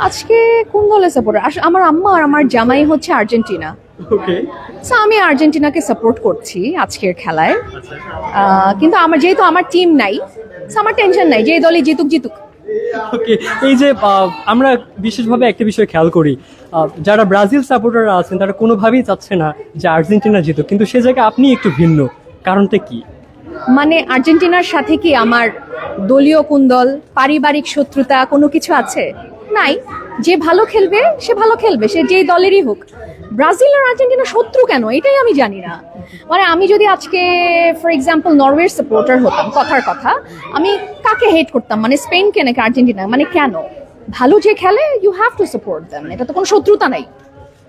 আজকে কোন দলে সাপোর্টার? আমার আম্মা আর আমার জামাই হচ্ছে আর্জেন্টিনা। ওকে। সো আমি আর্জেন্টিনাকে সাপোর্ট করছি আজকের খেলায়। কিন্তু আমার যেহেতু আমার টিম নাই, so আমার টেনশন নাই, যে দলই জিতুক জিতুক। ওকে, এই যে আমরা বিশেষভাবে একটা বিষয় খেয়াল করি, যারা ব্রাজিল সাপোর্টাররা আছেন তারা কোনোভাবেই চাচ্ছে না যে আর্জেন্টিনা জিতুক, কিন্তু সে জায়গায় আপনি একটু ভিন্ন, কারণটা কি? মানে আর্জেন্টিনার সাথে কি আমার দলীয় কোন দল, পারিবারিক শত্রুতা কোনো কিছু আছে? নাই। যে ভালো খেলবে সে ভালো খেলবে, সে যেই দলেরই হোক। ব্রাজিল আর আর্জেন্টিনা শত্রু কেন, এটাই আমি জানি না। মানে আমি যদি আজকে ফর এক্সাম্পল নরওয়ের সাপোর্টার হতাম, কথার কথা, আমি কাকে হেট করতাম? মানে স্পেনকে নাকি আর্জেন্টিনা? মানে কেন? ভালো যে খেলে you have to support them, এটা তো কোনো শত্রুতা নাই।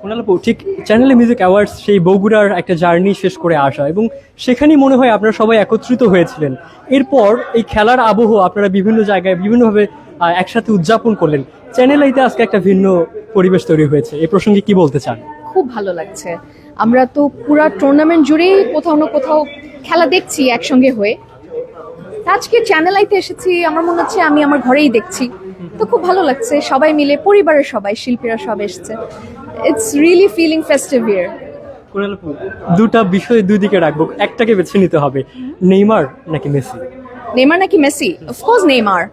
কুনাল আপু, ঠিক চ্যানেলে মিউজিক অ্যাওয়ার্ডস সেই বগুড়ার একটা জার্নি শেষ করে আসা, এবং সেখানেই মনে হয় আপনারা সবাই একত্রিত হয়েছিলেন। এরপর এই খেলার আবহ আপনারা বিভিন্ন জায়গায় বিভিন্নভাবে একসাথে উদযাপন করলেন। চ্যানেল আইতে আজকে একটা ভিন্ন পরিবেশ তৈরি হয়েছে, এই প্রসঙ্গে কি বলতে চান? খুব ভালো লাগছে। আমরা তো পুরো টুর্নামেন্ট জুড়েই কোথাও না কোথাও খেলা দেখছি একসঙ্গে হয়ে। আজকে চ্যানেল আইতে এসেছি, আমার মনে হচ্ছে আমি আমার ঘরেই দেখছি। তো খুব ভালো লাগছে, সবাই মিলে, পরিবারের সবাই, শিল্পীরা সব এসেছে। ইটস রিয়েলি ফিলিং ফেস্টিভ ইয়ার। কুনাল আপু, দুটা বিষয় দুই দিকে রাখবো, একটাকে বেছে নিতে হবে, নেইমার নাকি মেসি? নেইমার নাকি মেসি? Of course Neymar.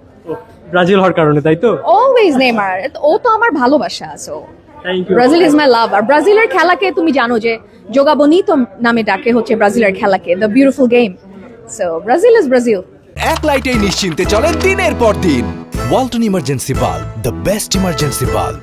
ব্রাজিল হওয়ার কারণে, তাই তো? Always Neymar. ও তো আমার ভালোবাসা। So thank you. Brazil is my love. আর ব্রাজিলের খেলাকে তুমি জানো যে যোগাবনিত নামে ডাকে হচ্ছে ব্রাজিলের খেলাকে, the beautiful game. So Brazil is Brazil. এক লাইটেই নিশ্চিন্তে চলে দিনের পর দিন। Walton emergency bulb, the best emergency bulb.